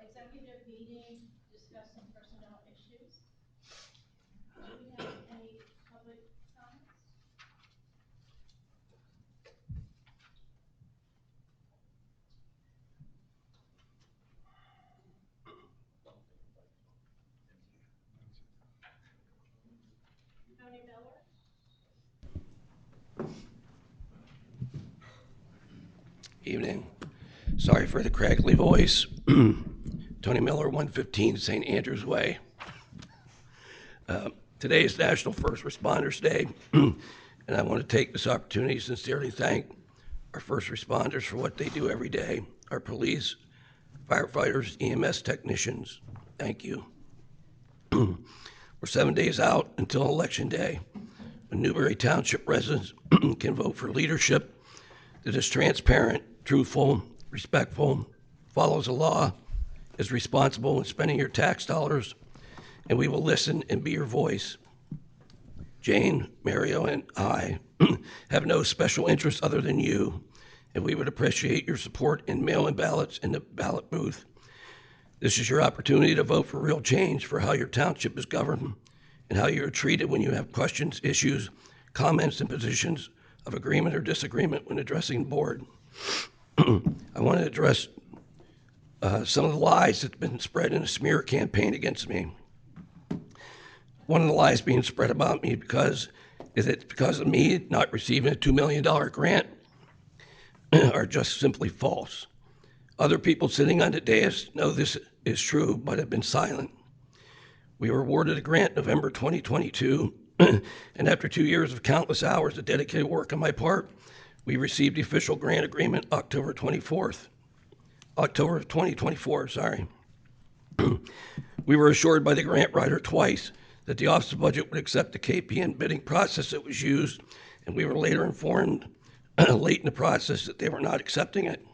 Executive meeting, discuss some personnel issues. Do we have any public comments? Tony Miller? Evening. Sorry for the crackly voice. Tony Miller, 115 St. Andrews Way. Today is National First Responders Day, and I want to take this opportunity to sincerely thank our first responders for what they do every day, our police, firefighters, EMS technicians. Thank you. We're 7 days out until Election Day, when Newberry Township residents can vote for leadership that is transparent, truthful, respectful, follows the law, is responsible in spending your tax dollars, and we will listen and be your voice. Jane, Mario, and I have no special interest other than you, and we would appreciate your support in mail-in ballots in the ballot booth. This is your opportunity to vote for real change for how your township is governed and how you are treated when you have questions, issues, comments, and positions of agreement or disagreement when addressing the board. I want to address some of the lies that's been spread in a smear campaign against me. One of the lies being spread about me is it because of me not receiving a $2 million grant are just simply false. Other people sitting on the dais know this is true, but have been silent. We were awarded a grant November 2022, and after 2 years of countless hours of dedicated work on my part, we received the official grant agreement October of 2024, sorry. We were assured by the grant writer twice that the Office of Budget would accept the KPN bidding process that was used, and we were later informed late in the process that they were not accepting it.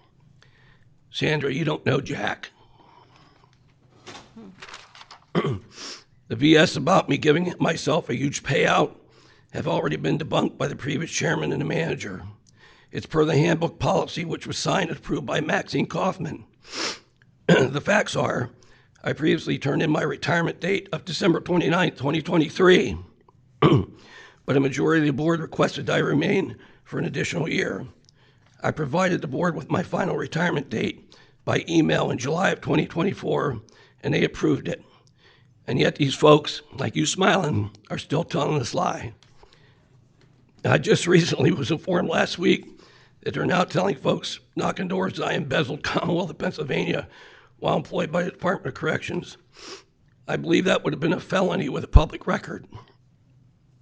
Sandra, you don't know Jack. The BS about me giving myself a huge payout have already been debunked by the previous chairman and the manager. It's per the handbook policy, which was signed and approved by Maxine Kaufman. The facts are, I previously turned in my retirement date of December 29, 2023, but a majority of the board requested I remain for an additional year. I provided the board with my final retirement date by email in July of 2024, and they approved it. And yet these folks, like you smiling, are still telling this lie. I just recently was informed last week that they're now telling folks knocking doors that I embezzled Commonwealth of Pennsylvania while employed by the Department of Corrections. I believe that would have been a felony with a public record.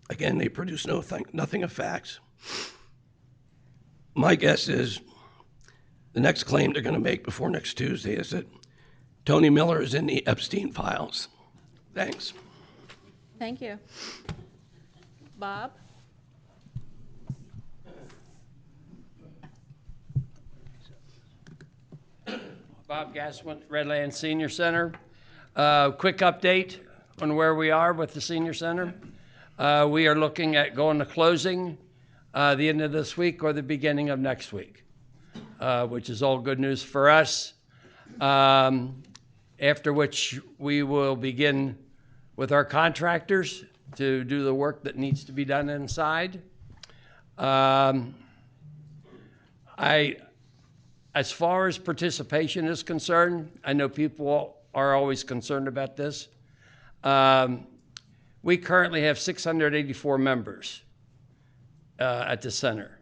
Again, they produce nothing of facts. My guess is the next claim they're going to make before next Tuesday is that Tony Miller is in the Epstein files. Thanks. Thank you. Bob? Bob Gassman, Redland Senior Center. Quick update on where we are with the Senior Center. We are looking at going to closing the end of this week or the beginning of next week, which is all good news for us. After which we will begin with our contractors to do the work that needs to be done inside. As far as participation is concerned, I know people are always concerned about this. We currently have 684 members at the center.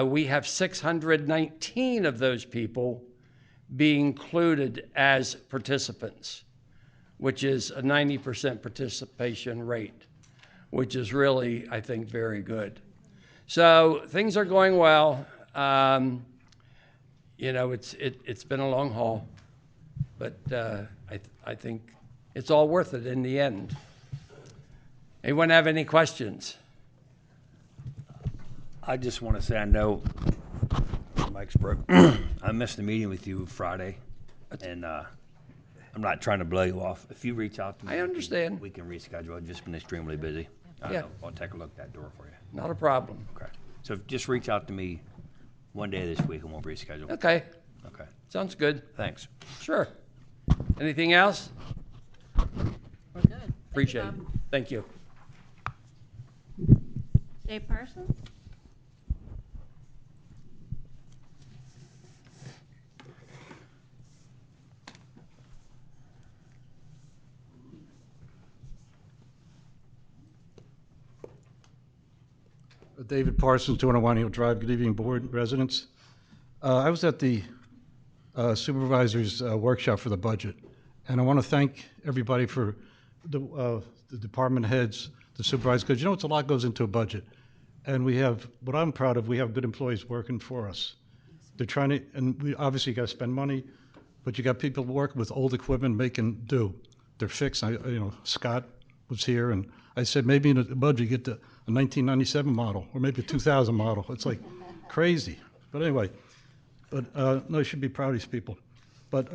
We have 619 of those people being included as participants, which is a 90% participation rate, which is really, I think, very good. So things are going well. You know, it's been a long haul, but I think it's all worth it in the end. Anyone have any questions? I just want to say I know Mike's broke. I missed the meeting with you Friday, and I'm not trying to blow you off. If you reach out to me, I understand. we can reschedule. I've just been extremely busy. Yeah. I'll take a look at that door for you. Not a problem. Okay. So just reach out to me one day this week, and we'll reschedule. Okay, Okay. sounds good. Thanks. Sure. Anything else? We're good. Appreciate it. Thank you. Dave Parsons? David Parsons, 201 Hill Drive. Good evening, board residents. I was at the Supervisors workshop for the budget, and I want to thank everybody for the department heads, the supervisors, because it's a lot goes into a budget. And we have, what I'm proud of, we have good employees working for us. They're trying to, and we obviously got to spend money, but you got people working with old equipment making do. They're fixed. Scott was here, and I said maybe in the budget you get a 1997 model or maybe a 2000 model. It's like crazy. But anyway, no, you should be proud of these people. But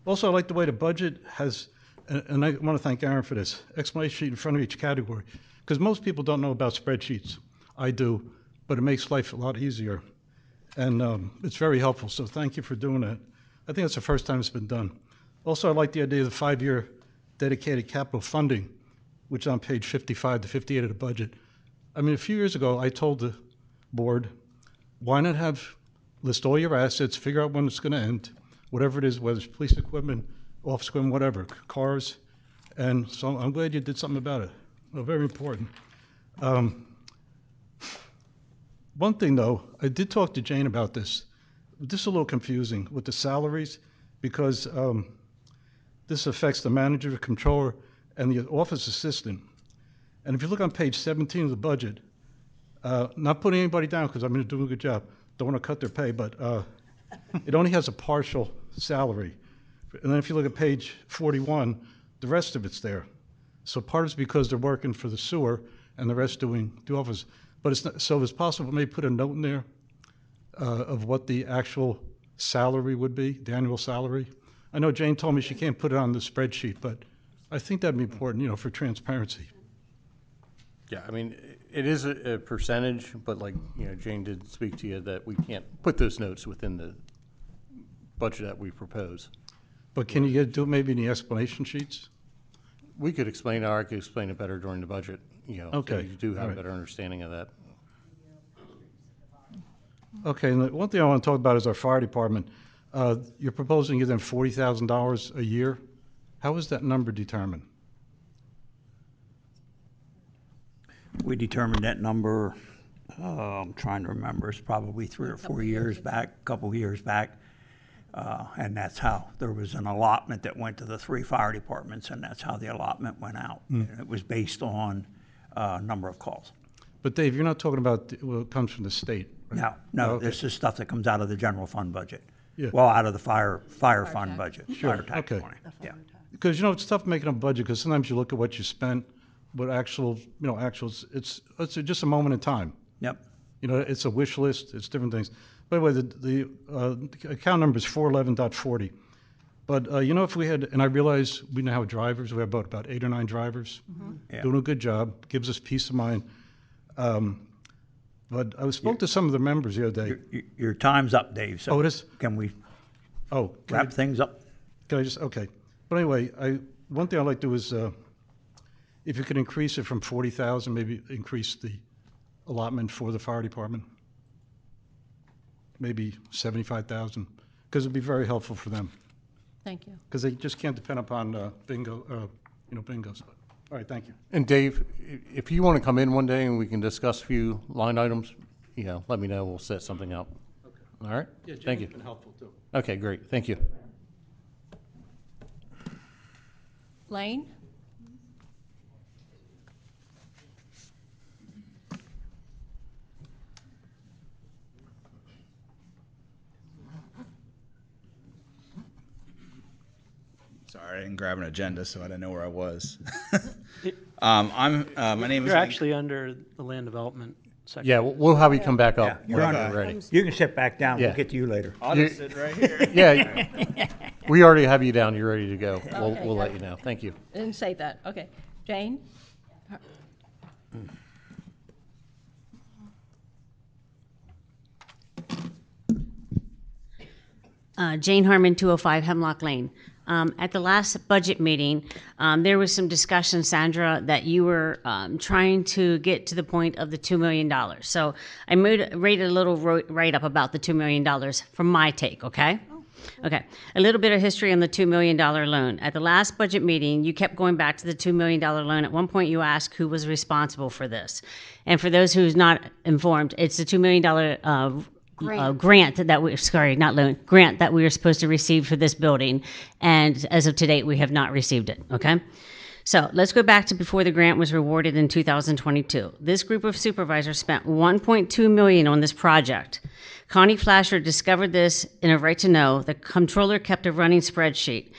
also I like the way the budget has, and I want to thank Aaron for this, explanation sheet in front of each category. Because most people don't know about spreadsheets. I do, but it makes life a lot easier. And it's very helpful, so thank you for doing that. I think it's the first time it's been done. Also, I like the idea of the 5-year dedicated capital funding, which is on page 55 to 58 of the budget. I mean, a few years ago, I told the board, why not list all your assets, figure out when it's going to end, whatever it is, whether it's police equipment, office equipment, whatever, cars. And so I'm glad you did something about it. Well, very important. One thing, though, I did talk to Jane about this. This is a little confusing with the salaries because this affects the manager, the controller, and the office assistant. And if you look on page 17 of the budget, not putting anybody down because I'm going to do a good job, don't want to cut their pay, but it only has a partial salary. And then if you look at page 41, the rest of it's there. So part is because they're working for the sewer and the rest doing the office. But it's not, so it's possible maybe put a note in there of what the actual salary would be, the annual salary. I know Jane told me she can't put it on the spreadsheet, but I think that'd be important, for transparency. Yeah, I mean, it is a percentage, but like, Jane did speak to you that we can't put those notes within the budget that we propose. But can you do it maybe in the explanation sheets? We could explain, or I could explain it better during the budget, so Okay, you do have all a right. better understanding of that. Okay, and the one thing I want to talk about is our fire department. You're proposing to give them $40,000 a year. How is that number determined? We determined that number, I'm trying to remember, it's probably 3 or 4 years back, a couple of years back. And that's how, there was an allotment that went to the 3 fire departments, and that's how the allotment went out. And it was based on number of calls. But Dave, you're not talking about, it comes from the state, right? No, Okay. this is stuff that comes out of the general fund budget. Yeah. Well, out of the fire fund tax. budget. Sure, Fire tax okay. money, yeah. Because, it's tough making a budget, because sometimes you look at what you spent, but actuals, it's just a moment in time. Yep. It's a wish list, it's different things. By the way, the account number is 411.40. But, if we had, and I realize we now have drivers, we have about 8 or 9 drivers, Yeah. doing a good job, gives us peace of mind. But I spoke to some of the members the other day. Your time's up, Dave, so. Oh, it is? Can we Oh, wrap things up? can I just, okay. But anyway, one thing I'd like to do is, if you could increase it from 40,000, maybe increase the allotment for the fire department. Maybe 75,000, because it'd be very helpful for them. Thank you. Because they just can't depend upon bingos. All right, thank you. And Dave, if you want to come in one day and we can discuss a few line items, let me know, we'll set something up. All right? Thank you. Been helpful too. Okay, great, thank you. Lane? Sorry, I didn't grab an agenda, so I didn't know where I was. My name is. You're actually under the land development section. Yeah, we'll have you come back up You're when on. you're ready. You can sit back down. Yeah. We'll get to you later. I'll just sit right here. Yeah, we already have you down. You're ready to go. Okay, We'll let good. you know. Thank you. I didn't say that. Okay. Jane? Jane Harmon, 205 Hemlock Lane. At the last budget meeting, there was some discussion, Sandra, that you were trying to get to the point of the $2 million. So I rated a little write-up about the $2 million from my take, okay? Okay, a little bit of history on the $2 million loan. At the last budget meeting, you kept going back to the $2 million loan. At one point, you asked who was responsible for this. And for those who's not informed, it's the $2 million grant that grant that we were supposed to receive for this building. And as of today, we have not received it, okay? So let's go back to before the grant was rewarded in 2022. This group of supervisors spent $1.2 million on this project. Connie Flasher discovered this in a right to know. The comptroller kept a running spreadsheet.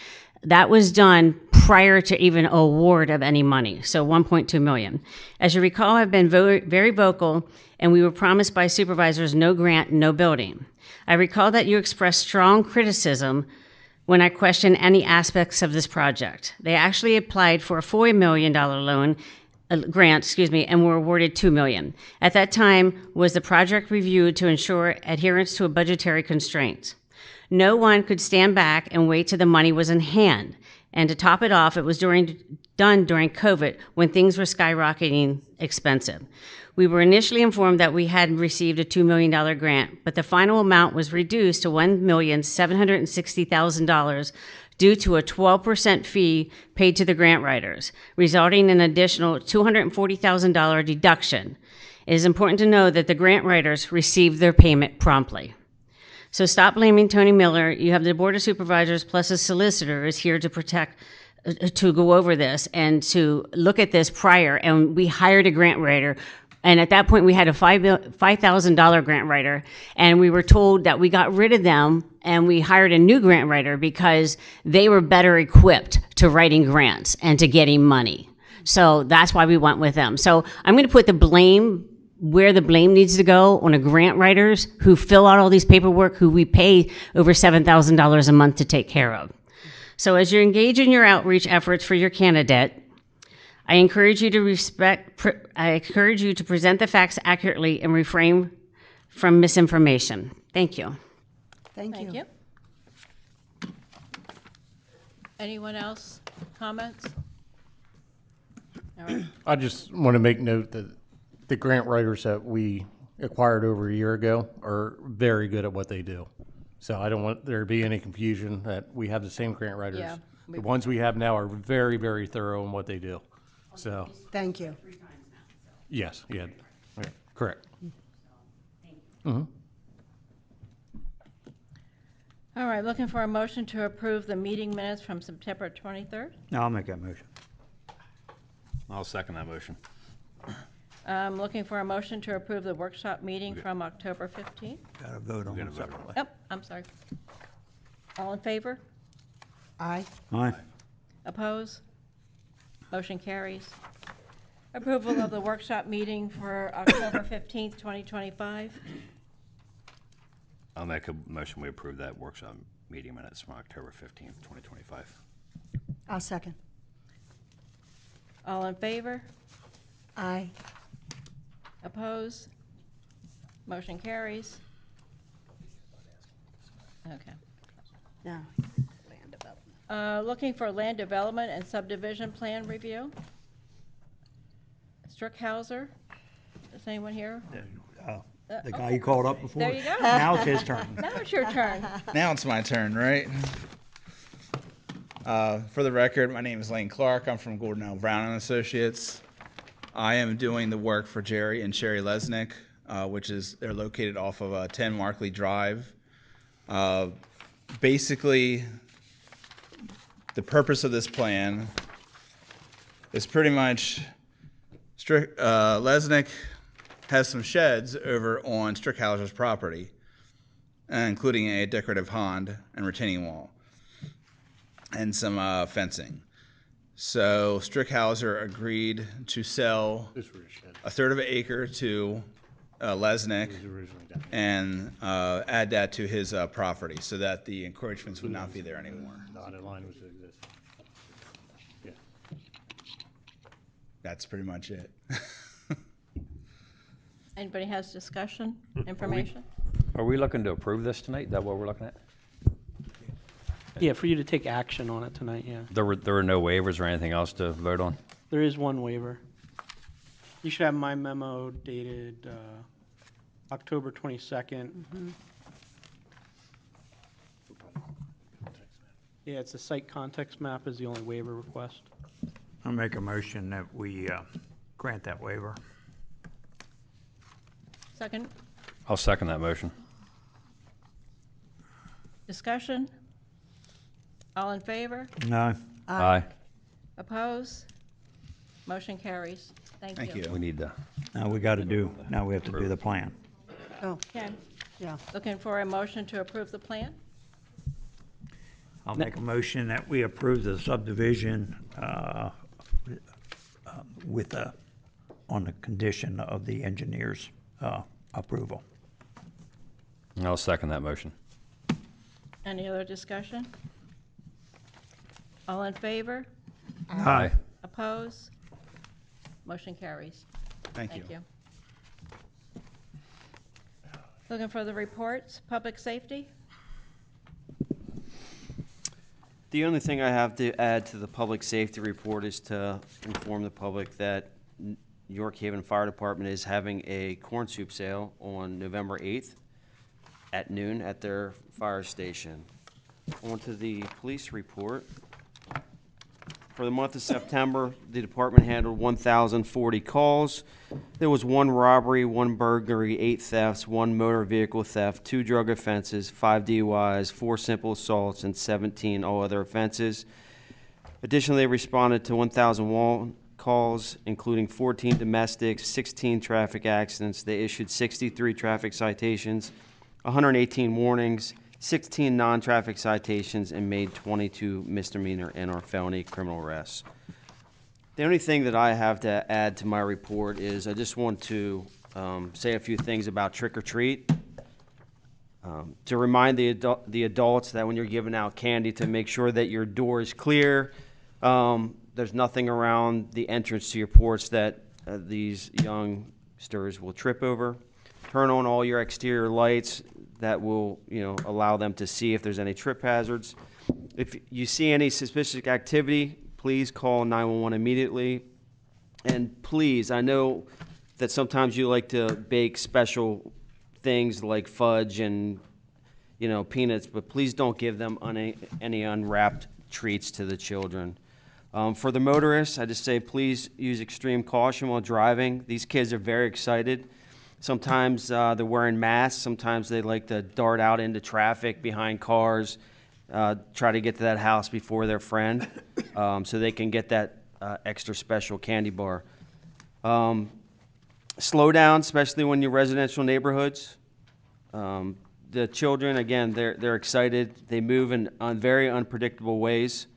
That was done prior to even award of any money, so $1.2 million. As you recall, I've been very vocal, and we were promised by supervisors no grant, no building. I recall that you expressed strong criticism when I questioned any aspects of this project. They actually applied for a $4 million loan, grant, and were awarded $2 million. At that time, was the project reviewed to ensure adherence to a budgetary constraints. No one could stand back and wait till the money was in hand. And to top it off, it was done during COVID when things were skyrocketing expensive. We were initially informed that we had received a $2 million grant, but the final amount was reduced to $1,760,000 due to a 12% fee paid to the grant writers, resulting in an additional $240,000 deduction. It is important to know that the grant writers received their payment promptly. So stop blaming Tony Miller. You have the Board of Supervisors plus a solicitor is here to go over this and to look at this prior. And we hired a grant writer. And at that point, we had a $5,000 grant writer. And we were told that we got rid of them and we hired a new grant writer because they were better equipped to writing grants and to getting money. So that's why we went with them. So I'm going to put the blame where the blame needs to go on the grant writers who fill out all these paperwork, who we pay over $7,000 a month to take care of. So as you engage in your outreach efforts for your candidate, I encourage you to present the facts accurately and refrain from misinformation. Thank you. Thank you. Anyone else? Comments? All right. I just want to make note that the grant writers that we acquired over a year ago are very good at what they do. So I don't want there to be any confusion that we have the same grant writers. Yeah, The ones we have now are very, very thorough in what they do. So, Thank you. yes, yeah, correct. Mhm. All right, looking for a motion to approve the meeting minutes from September 23rd. No, I'll make that motion. I'll second that motion. Looking for a motion to approve the workshop meeting from October 15th. Got to vote on it separately. Oh, I'm sorry. All in favor? Aye. Aye. Oppose? Motion carries. Approval of the workshop meeting for October 15th, 2025. I'll make a motion, we approve that workshop meeting minutes from October 15th, 2025. I'll second. All in favor? Aye. Oppose? Motion carries. Okay. No. Land development. Looking for land development and subdivision plan review. Strickhauser, is anyone here? The guy you called up before? There you go. Now it's his turn. Now it's your turn. Now it's my turn, right? For the record, my name is Lane Clark. I'm from Gordon L. Brown and Associates. I am doing the work for Jerry and Sherry Lesnick, they're located off of 10 Markley Drive. Basically, the purpose of this plan is pretty much Lesnick has some sheds over on Strickhauser's property, including a decorative pond and retaining wall and some fencing. So Strickhauser agreed to sell a third of an acre to Lesnick and add that to his property so that the encroachments would not be there anymore. Dotted line was exist. Yeah. That's pretty much it. Anybody has discussion, information? Are we looking to approve this tonight? Is that what we're looking at? Yeah, for you to take action on it tonight, yeah. There were no waivers or anything else to vote on? There is one waiver. You should have my memo dated October 22nd. Yeah, it's the site context map is the only waiver request. I'll make a motion that we grant that waiver. Second, I'll second that motion. discussion? All in favor? No. Aye. Oppose? Motion carries. Thank Thank you. you. We need to. Now we have to do the plan. Oh, Okay, yeah. looking for a motion to approve the plan? I'll make a motion that we approve the subdivision with on the condition of the engineer's approval. I'll second that motion. Any other discussion? All in favor? Aye. Oppose? Motion carries. Thank you. Looking for the reports, public safety? The only thing I have to add to the public safety report is to inform the public that York Haven Fire Department is having a corn soup sale on November 8th at noon at their fire station. On to the police report. For the month of September, the department handled 1,040 calls. There was 1 robbery, 1 burglary, 8 thefts, 1 motor vehicle theft, 2 drug offenses, 5 DUIs, 4 simple assaults, and 17 all other offenses. Additionally, they responded to 1,001 calls, including 14 domestics, 16 traffic accidents. They issued 63 traffic citations, 118 warnings, 16 non-traffic citations, and made 22 misdemeanor and/or felony criminal arrests. The only thing that I have to add to my report is I just want to say a few things about trick or treat. To remind the adults that when you're giving out candy, to make sure that your door is clear. There's nothing around the entrance to your porch that these youngsters will trip over. Turn on all your exterior lights. That will, allow them to see if there's any trip hazards. If you see any suspicious activity, please call 911 immediately. And please, I know that sometimes you like to bake special things like fudge and, peanuts, but please don't give them any unwrapped treats to the children. For the motorists, I just say please use extreme caution while driving. These kids are very excited. Sometimes they're wearing masks. Sometimes they like to dart out into traffic behind cars, try to get to that house before their friend, so they can get that extra special candy bar. Slow down, especially when you're residential neighborhoods. The children, again, they're excited. They move in very unpredictable ways.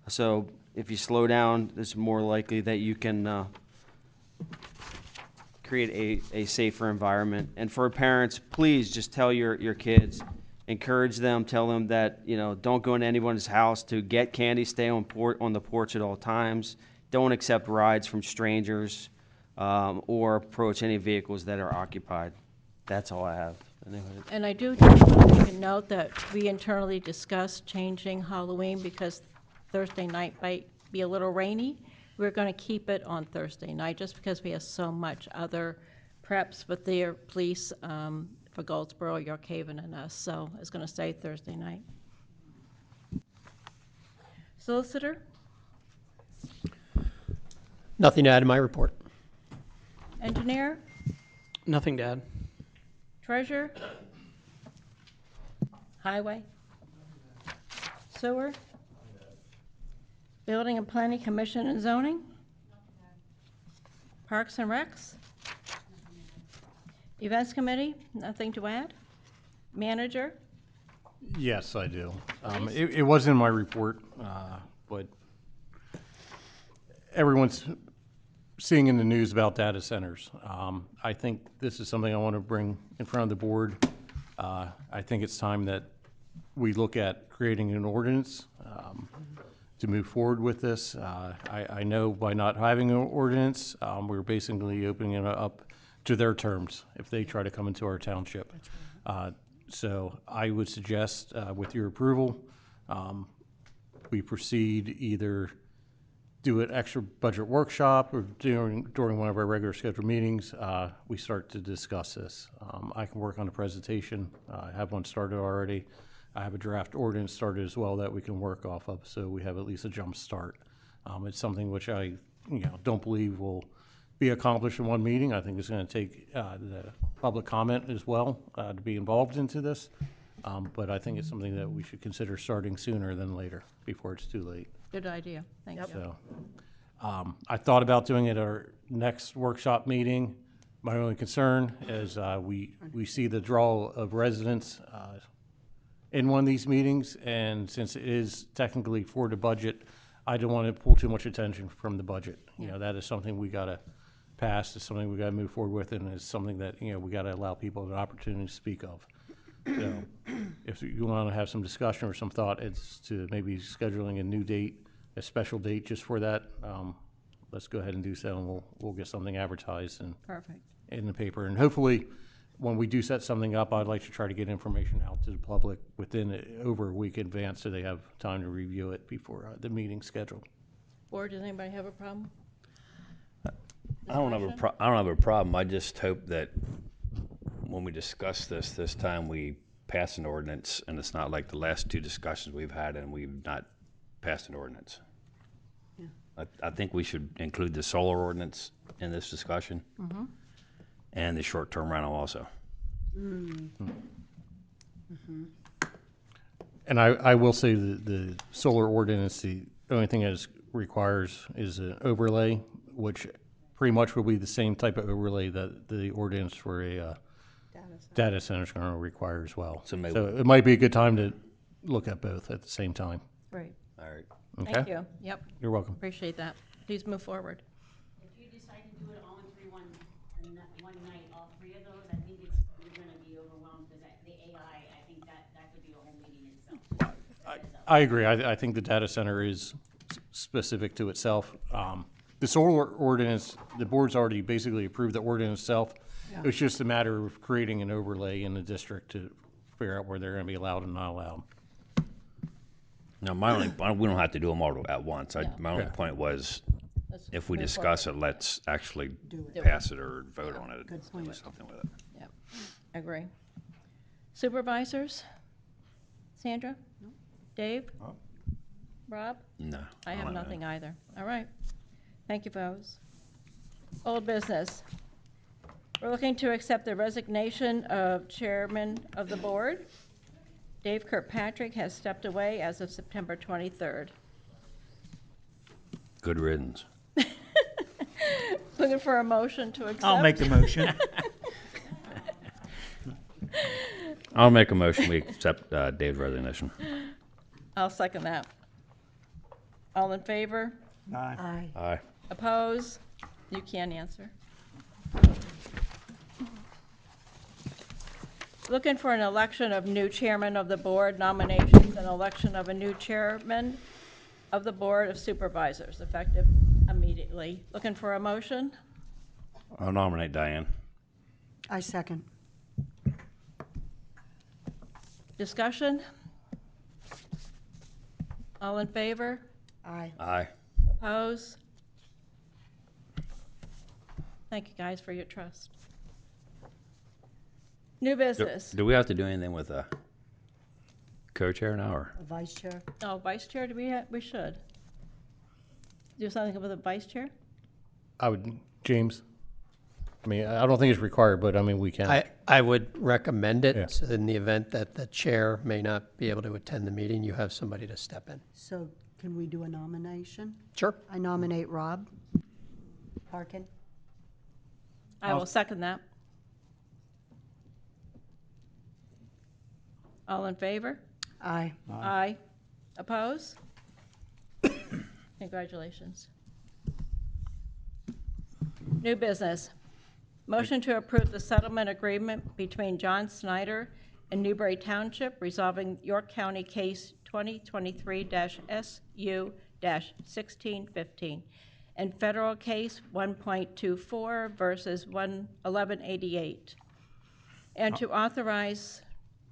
So if you slow down, it's more likely that you can create a safer environment. And for parents, please just tell your kids, encourage them, tell them that, don't go into anyone's house to get candy, stay on the porch at all times. Don't accept rides from strangers or approach any vehicles that are occupied. That's all I have. And I do just want to make a note that we internally discussed changing Halloween because Thursday night might be a little rainy. We're going to keep it on Thursday night just because we have so much other preps with their police for Goldsboro, York Haven, and us. So it's going to stay Thursday night. Solicitor? Nothing to add to my report. Engineer? Nothing to add. Treasurer? Highway? Sewer? Building and Planning Commission and Zoning? Parks and Recs? Events Committee, nothing to add? Manager? Yes, I do. It was in my report, but everyone's seeing in the news about data centers. I think this is something I want to bring in front of the board. I think it's time that we look at creating an ordinance to move forward with this. I know by not having an ordinance, we're basically opening it up to their terms if they try to come into our township. So I would suggest, with your approval, we proceed either do an extra budget workshop or during one of our regular scheduled meetings, we start to discuss this. I can work on a presentation. I have one started already. I have a draft ordinance started as well that we can work off of, so we have at least a jump start. It's something which I don't believe will be accomplished in one meeting. I think it's going to take the public comment as well to be involved into this. But I think it's something that we should consider starting sooner than later, before it's too late. Good idea. Thank you. So, I thought about doing it at our next workshop meeting. My only concern is we see the draw of residents in one of these meetings, and since it is technically for the budget, I don't want to pull too much attention from the budget. That is something we got to pass. It's something we got to move forward with, and it's something that we got to allow people an opportunity to speak of. So, if you want to have some discussion or some thought, it's to maybe scheduling a new date, a special date just for that. Let's go ahead and do so, and we'll get something advertised and Perfect. in the paper. And hopefully, when we do set something up, I'd like to try to get information out to the public within over a week in advance, so they have time to review it before the meeting's scheduled. Board, does anybody have a problem? I don't have a problem. I just hope that when we discuss this time we pass an ordinance, and it's not like the last two discussions we've had and we've not passed an ordinance. Yeah. I think we should include the solar ordinance in this discussion, and the short-term rental also. And I will say the solar ordinance, the only thing that requires is an overlay, which pretty much will be the same type of overlay that the ordinance for a data center is going to require as well. So it might be a good time to look at both at the same time. Great. All right. Okay? Thank you. Yep. You're welcome. Appreciate that. Please move forward. If you decide to do it all in one night, all three of those, I think you're gonna be overwhelmed, because the AI, I think that could be a whole meeting itself. I agree. I think the data center is specific to itself. The solar ordinance, the board's already basically approved the ordinance itself. Yeah. It's just a matter of creating an overlay in the district to figure out where they're going to be allowed and not allowed. No, we don't have to do them all at once. My only point was, if we discuss it, let's actually pass it or vote on it. Good point. Do something with it. Yep. Agree. Supervisors? Sandra? Dave? Rob? No. I have don't know. nothing either. All right. Thank you, folks. Old business. We're looking to accept the resignation of Chairman of the Board. Dave Kirkpatrick has stepped away as of September 23rd. Good riddance. Looking for a motion to accept. I'll make the motion. I'll make a motion we accept Dave's resignation. I'll second that. All in favor? Aye. Aye. Oppose? You can answer. Looking for an election of new chairman of the board, nominations and election of a new chairman of the Board of Supervisors, effective immediately. Looking for a motion? I'll nominate Diane. I second. Discussion? All in favor? Aye. Aye. Oppose? Thank you, guys, for your trust. New business. Do we have to do anything with a co-chair now, or? Vice chair. Oh, vice chair, we should. Do something with a vice chair? James? I mean, I don't think it's required, but I mean, we can. I would recommend it. Yeah. So in the event that the chair may not be able to attend the meeting, you have somebody to step in. So can we do a nomination? Sure. I nominate Rob Parkin. I will second that. All in favor? Aye. Aye. Oppose? Congratulations. New business. Motion to approve the settlement agreement between John Snyder and Newberry Township resolving York County Case 2023-SU-1615 and Federal Case 1.24 versus 1188. And to authorize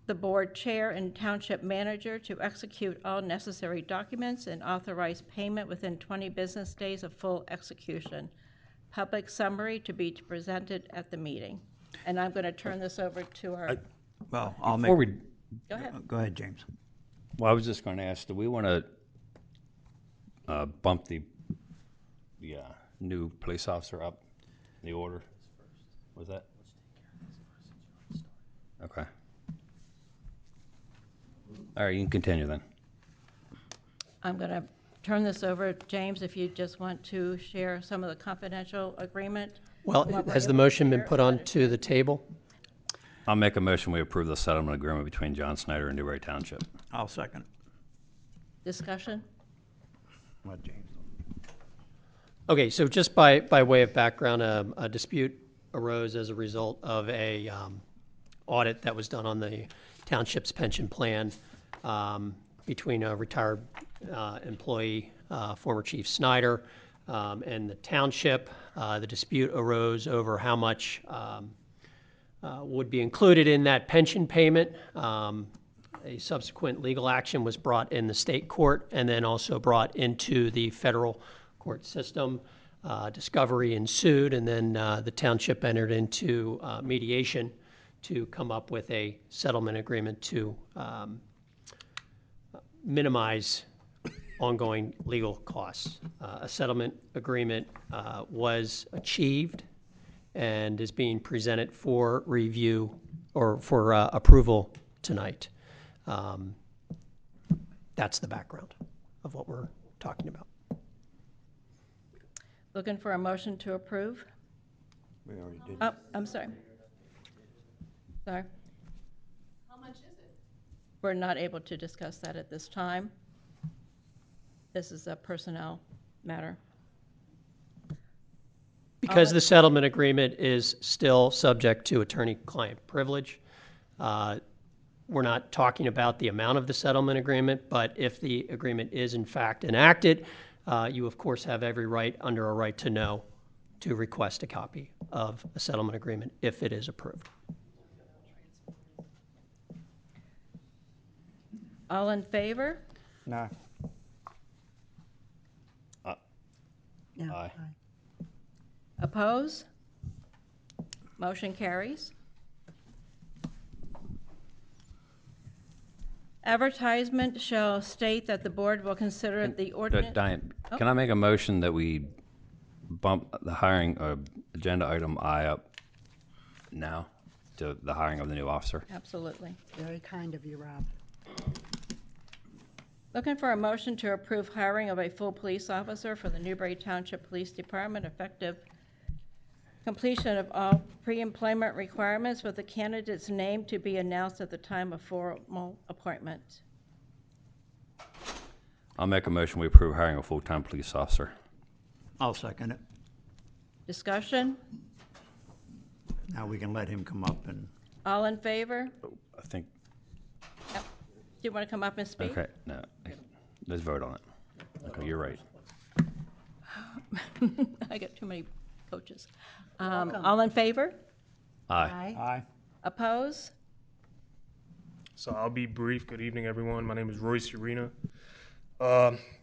the board chair and township manager to execute all necessary documents and authorize payment within 20 business days of full execution. Public summary to be presented at the meeting. And I'm going to turn this over to our, Well, I'll Before make, we, go ahead. go ahead, James. well, I was just going to ask, do we want to bump the new police officer up in the order? Was that? Okay. All right, you can continue then. I'm going to turn this over, James, if you just want to share some of the confidential agreement. Well, what we're has the able to motion been share put at on a to the table? I'll make a motion, we approve the settlement agreement between John Snyder and Newberry Township. I'll second. discussion? Let James. Okay, so just by way of background, a dispute arose as a result of a audit that was done on the township's pension plan between a retired employee, former Chief Snyder, and the township. The dispute arose over how much would be included in that pension payment. A subsequent legal action was brought in the state court and then also brought into the federal court system. Discovery ensued, and then the township entered into mediation to come up with a settlement agreement to minimize ongoing legal costs. A settlement agreement was achieved and is being presented for review or for approval tonight. That's the background of what we're talking about. Looking for a motion to approve? We already did. Oh, I'm sorry. Sorry. How much is it? We're not able to discuss that at this time. This is a personnel matter. Because the settlement agreement is still subject to attorney-client privilege, we're not talking about the amount of the settlement agreement, but if the agreement is in fact enacted, you of course have every right, under a right to know, to request a copy of a settlement agreement if it is approved. All in favor? No. Yeah, Aye. Oppose? Motion carries. Advertisement shall state that the board will consider the ordinance. Diane, Oh. can I make a motion that we bump the hiring agenda item I up now to the hiring of the new officer? Absolutely. very kind of you, Rob. Looking for a motion to approve hiring of a full police officer for the Newberry Township Police Department effective completion of all pre-employment requirements with the candidate's name to be announced at the time of formal appointment. I'll make a motion, we approve hiring a full-time police officer. I'll second it. Discussion? Now we can let him come up and, All in favor? I think, Do you want to come up and speak? okay, no, let's vote on it. Okay, you're right. I got too many coaches. All in favor? Aye. aye. Oppose? So I'll be brief. Good evening, everyone. My name is Royce Urena.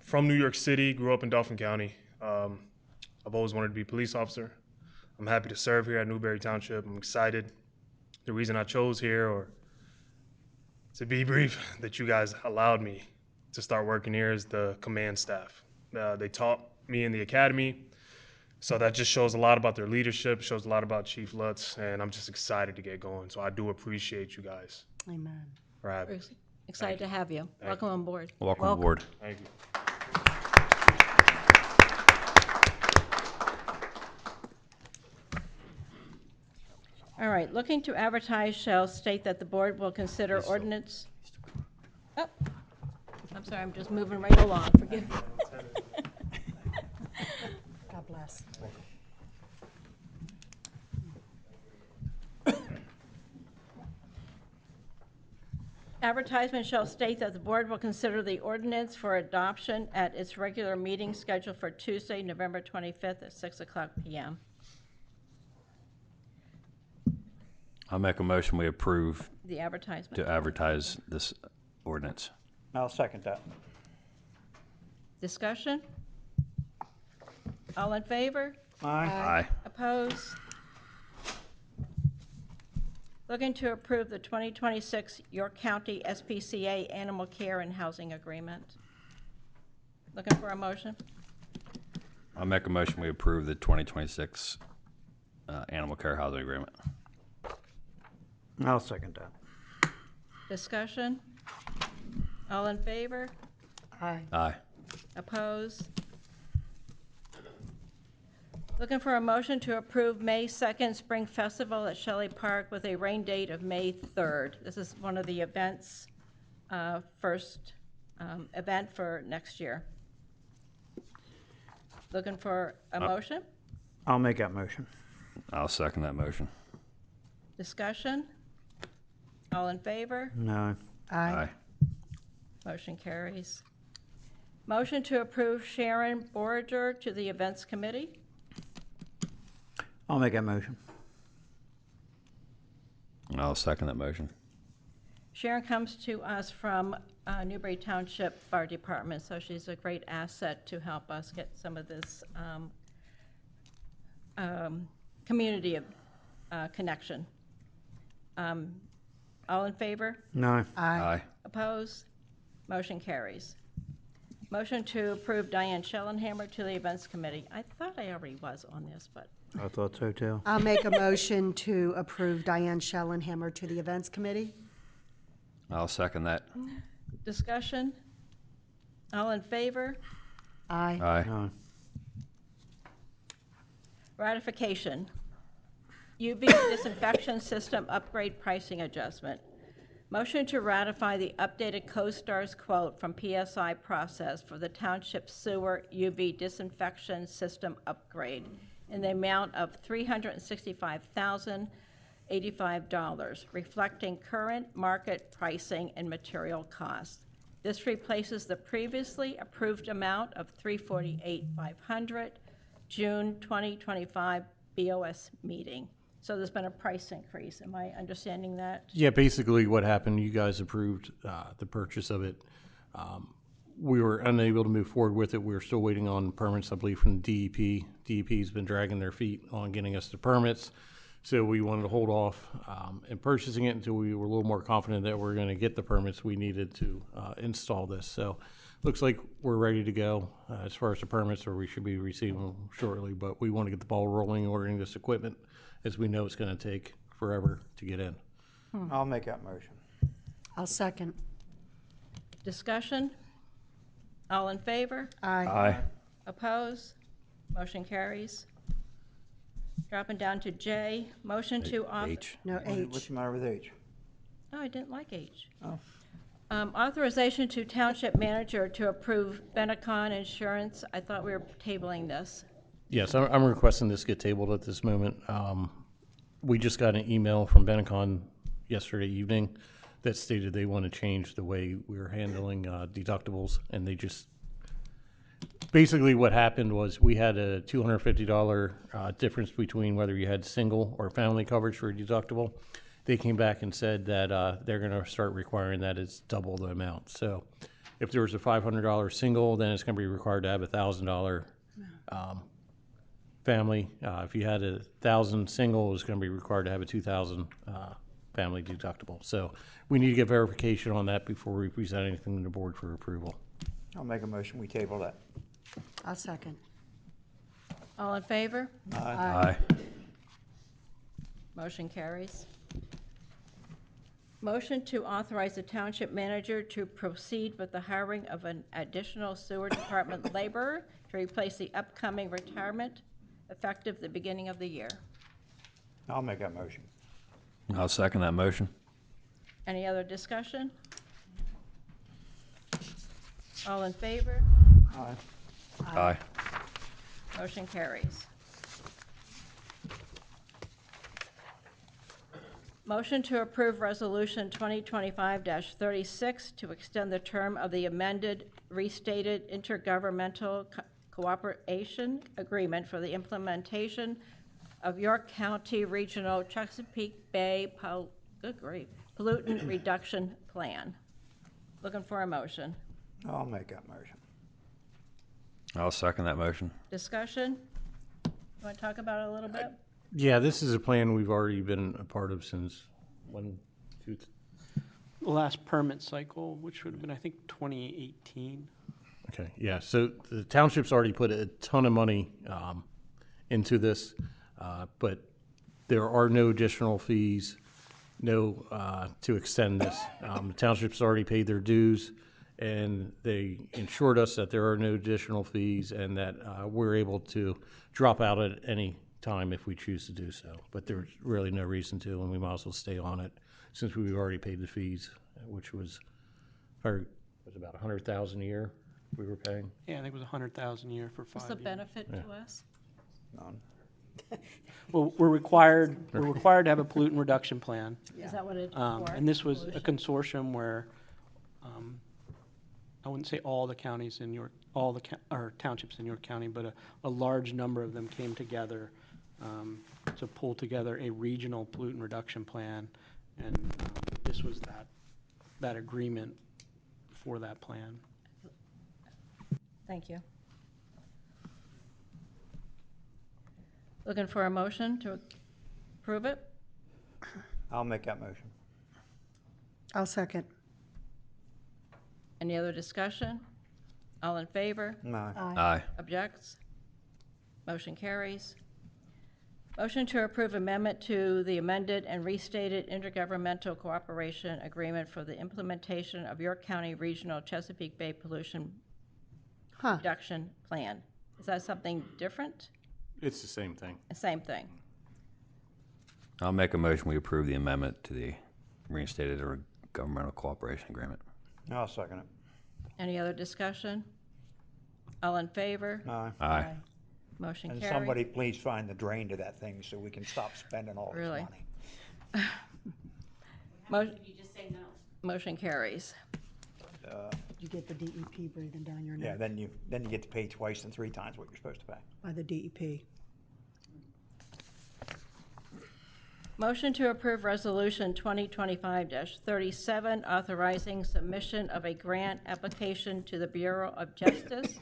From New York City, grew up in Dauphin County. I've always wanted to be a police officer. I'm happy to serve here at Newberry Township. I'm excited. The reason I chose here, or to be brief, that you guys allowed me to start working here is the command staff. They taught me in the academy, so that just shows a lot about their leadership, shows a lot about Chief Lutz, and I'm just excited to get going. So I do appreciate you guys Amen. for having We're me. excited to have you. Welcome on board. Welcome aboard. Thank you. All right, looking to advertise shall state that the board will consider ordinance. Oh, I'm sorry, I'm just moving right along, forgive me. God bless. Advertisement shall state that the board will consider the ordinance for adoption at its regular meeting scheduled for Tuesday, November 25th at 6:00 p.m. I'll make a motion, we approve The advertisement. to advertise this ordinance. I'll second that. Discussion? All in favor? Aye. Opposed? Looking to approve the 2026 York County SPCA Animal Care and Housing Agreement. Looking for a motion? I'll make a motion, we approve the 2026 animal care housing agreement. I'll second that. Discussion? All in favor? Aye. Aye. Opposed? Looking for a motion to approve May 2nd Spring Festival at Shelley Park with a rain date of May 3rd. This is one of the events, first event for next year. Looking for a motion? I'll make that motion. I'll second that motion. Discussion? All in favor? No. Aye. Motion carries. Motion to approve Sharon Borger to the Events Committee. I'll make that motion. I'll second that motion. Sharon comes to us from Newberry Township Fire Department, so she's a great asset to help us get some of this community connection. All in favor? No. Aye. Opposed? Motion carries. Motion to approve Diane Schellenhammer to the Events Committee. I thought I already was on this, but I thought so too. I'll make a motion to approve Diane Schellenhammer to the Events Committee. I'll second that. discussion? All in favor? Aye. Aye. No. Ratification. UV disinfection system upgrade pricing adjustment. Motion to ratify the updated CoStar's quote from PSI Process for the Township Sewer UV disinfection system upgrade in the amount of $365,085, reflecting current market pricing and material costs. This replaces the previously approved amount of $348,500, June 2025 BOS meeting. So there's been a price increase. Am I understanding that? Yeah, basically what happened, you guys approved the purchase of it. We were unable to move forward with it. We were still waiting on permits, I believe, from the DEP. DEP's been dragging their feet on getting us the permits. So we wanted to hold off in purchasing it until we were a little more confident that we're going to get the permits we needed to install this. So looks like we're ready to go as far as the permits, or we should be receiving them shortly. But we want to get the ball rolling ordering this equipment, as we know it's going to take forever to get in. I'll make that motion. I'll second. Discussion? All in favor? Aye. Aye. Opposed? Motion carries. Dropping down to J, motion to H. No, H. What's the matter with H? Oh, I didn't like H. Oh. Authorization to Township Manager to approve Benetcon Insurance. I thought we were tabling this. Yes, I'm requesting this get tabled at this moment. We just got an email from Benetcon yesterday evening that stated they want to change the way we were handling deductibles, and they just, basically what happened was we had a $250 difference between whether you had single or family coverage for a deductible. They came back and said that they're going to start requiring that it's double the amount. So if there was a $500 single, then it's going to be required to have a $1,000 family. If you had 1,000 single, it was going to be required to have a 2,000 family deductible. So we need to get verification on that before we present anything to the board for approval. I'll make a motion, we table that. I'll second. All in favor? Aye. Motion carries. Motion to authorize the Township Manager to proceed with the hiring of an additional sewer department laborer to replace the upcoming retirement effective the beginning of the year. I'll make that motion. I'll second that motion. Any other discussion? All in favor? Aye. Aye. Motion carries. Motion to approve Resolution 2025-36 to extend the term of the amended, restated intergovernmental cooperation agreement for the implementation of York County Regional Chesapeake Bay Pollutant Reduction Plan. Looking for a motion. I'll make that motion. I'll second that motion. Discussion? You want to talk about it a little bit? Yeah, this is a plan we've already been a part of since The last permit cycle, which would have been, I think, 2018. Okay, yeah, so the township's already put a ton of money into this, but there are no additional fees, to extend this. The township's already paid their dues, and they assured us that there are no additional fees and that we're able to drop out at any time if we choose to do so. But there's really no reason to, and we might as well stay on it since we've already paid the fees, which was about $100,000 a year we were paying. Yeah, I think it was 100,000 a year for 5 What's the years. benefit to us? None. Well, we're required to have a pollutant reduction plan. Is that what it's for? And this was a consortium where, I wouldn't say all the counties in York, or townships in York County, but a large number of them came together to pull together a regional pollutant reduction plan, and this was that agreement for that plan. Thank you. Looking for a motion to approve it? I'll make that motion. I'll second. Any other discussion? All in favor? Aye. Aye. Objects? Motion carries. Motion to approve amendment to the amended and restated intergovernmental cooperation agreement for the implementation of York County Regional Chesapeake Bay Pollution Reduction Plan. Is that something different? It's the same thing. Same thing. I'll make a motion we approve the amendment to the reinstated governmental cooperation agreement. I'll second it. Any other discussion? All in favor? Aye. Aye. Motion And carries. somebody please find the drain to that thing so we can stop spending all this Really? money. You just say no. Motion carries. You get the DEP breathing down your Yeah, neck then you get to pay twice and 3 times what you're supposed to pay. by the DEP. Motion to approve Resolution 2025-37, authorizing submission of a grant application to the Bureau of Justice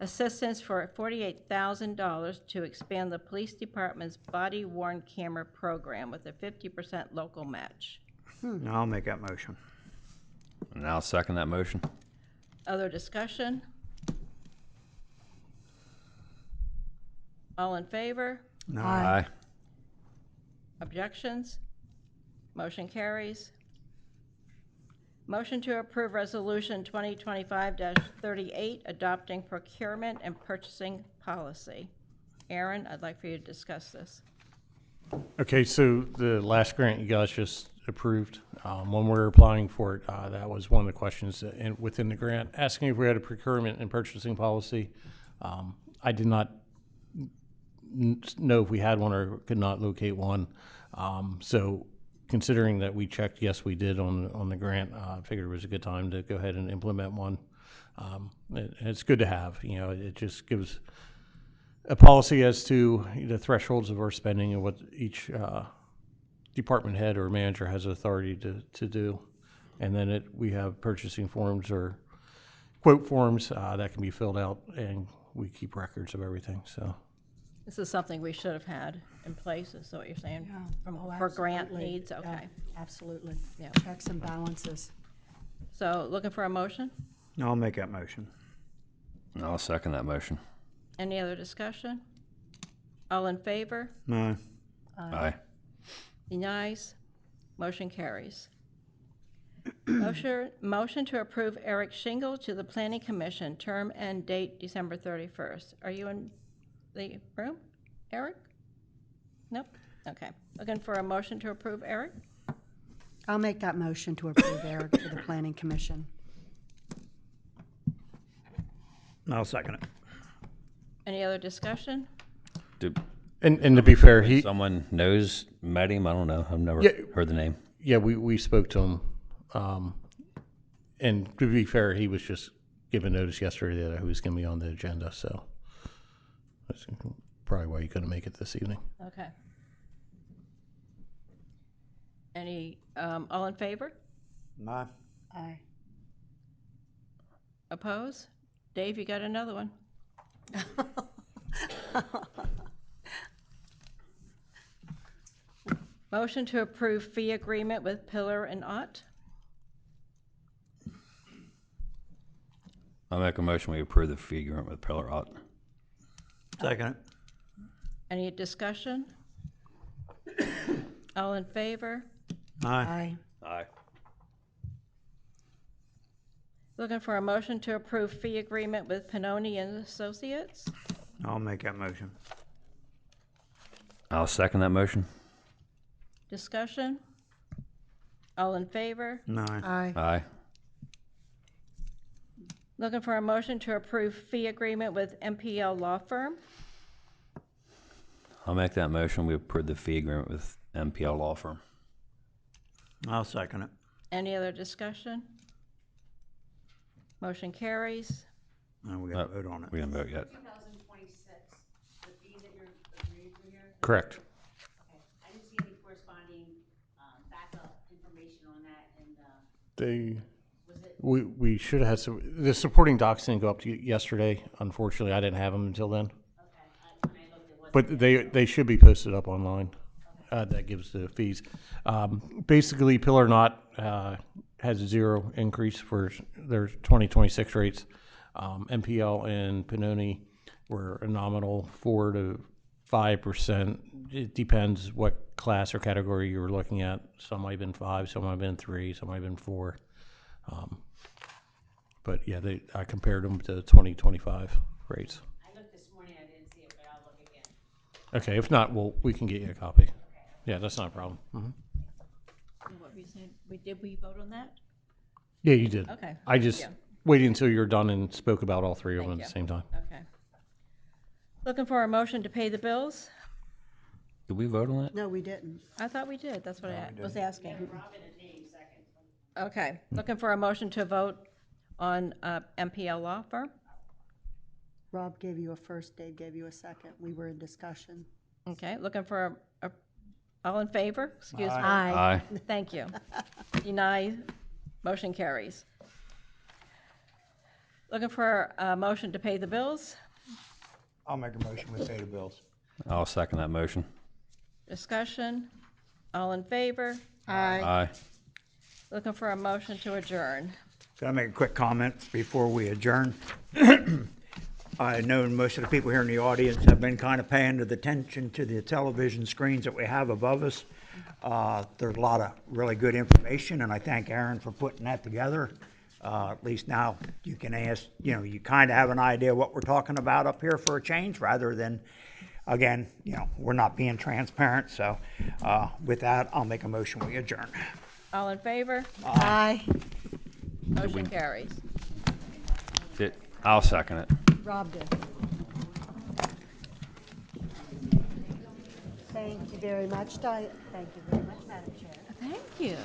Assistance for $48,000 to expand the police department's body-worn camera program with a 50% local match. I'll make that motion. And I'll second that motion. Other discussion? All in favor? Aye. Objections? Motion carries. Motion to approve Resolution 2025-38, adopting procurement and purchasing policy. Aaron, I'd like for you to discuss this. Okay, so the last grant you guys just approved, when we were applying for it, that was one of the questions within the grant, asking if we had a procurement and purchasing policy. I did not know if we had one or could not locate one. So considering that we checked, yes, we did on the grant, I figured it was a good time to go ahead and implement one. It's good to have, it just gives a policy as to the thresholds of our spending and what each department head or manager has authority to do. And then we have purchasing forms or quote forms that can be filled out, and we keep records of everything, so. This is something we should have had in place, is what you're saying? Yeah. For grant Absolutely. needs, Yeah, okay. absolutely. Yeah. Checks and balances. So looking for a motion? I'll make that motion. And I'll second that motion. Any other discussion? All in favor? Aye. Aye. Any ayes? Motion carries. Motion to approve Eric Shingle to the Planning Commission, term and date December 31st. Are you in the room, Eric? Nope? Okay. Looking for a motion to approve Eric? I'll make that motion to approve Eric to the Planning Commission. I'll second it. Any other discussion? And to be fair, Someone met him, I don't know, I've never Yeah. heard the name. Yeah, we spoke to him. And to be fair, he was just given notice yesterday that he was going to be on the agenda, so that's probably why he couldn't make it this evening. Okay. Any, all in favor? Aye. Aye. Oppose? Dave, you got another one. Motion to approve fee agreement with Pillar and Ott. I'll make a motion, we approve the fee agreement with Pillar Ott. Second. Any discussion? All in favor? Aye. Aye. Looking for a motion to approve fee agreement with Pinoni and Associates. I'll make that motion. I'll second that motion. Discussion? All in favor? Aye. Aye. Looking for a motion to approve fee agreement with MPL Law Firm. I'll make that motion, we approve the fee agreement with MPL Law Firm. I'll second it. Any other discussion? Motion carries. No, we got to vote on it. We didn't vote yet. 2026, the fee that you're agreeing to here? Correct. Okay. I didn't see any corresponding backup information on that, and was it? We should have had some, the supporting docs didn't go up to yesterday. Unfortunately, I didn't have them until then. Okay. When I looked, it wasn't. But they should be posted up online. That gives the fees. Basically, Pillar Knot has a 0 increase for their 2026 rates. MPL and Pinoni were a nominal 4 to 5%. It depends what class or category you were looking at. Some might have been 5, some might have been 3, some might have been 4. But yeah, I compared them to 2025 rates. I looked this morning, I didn't see it, but I'll look again. Okay, if not, we can get you a copy. Yeah, that's not a problem. What were you saying? Did we vote on that? Yeah, you did. Okay. I just waited until you're done and spoke about all three of them Thank at the you. same time. Okay. Looking for a motion to pay the bills? Did we vote on that? No, we didn't. I thought we did. That's what I was asking. Okay. Looking for a motion to vote on MPL Law Firm? Rob gave you a first, Dave gave you a second. We were in discussion. Okay. Looking for all in favor? Excuse me. Aye. Thank you. Denied. Motion carries. Looking for a motion to pay the bills? I'll make a motion we pay the bills. I'll second that motion. Discussion? All in favor? Aye. Looking for a motion to adjourn. Can I make a quick comment before we adjourn? I know most of the people here in the audience have been kind of paying attention to the television screens that we have above us. There's a lot of really good information, and I thank Aaron for putting that together. At least now you can ask, you kind of have an idea what we're talking about up here for a change, rather than, again, we're not being transparent. So with that, I'll make a motion we adjourn. All in favor? Aye. Motion carries. I'll second it. Rob did. Thank you very much, Diane. Thank you very much, Madam Chair. Thank you.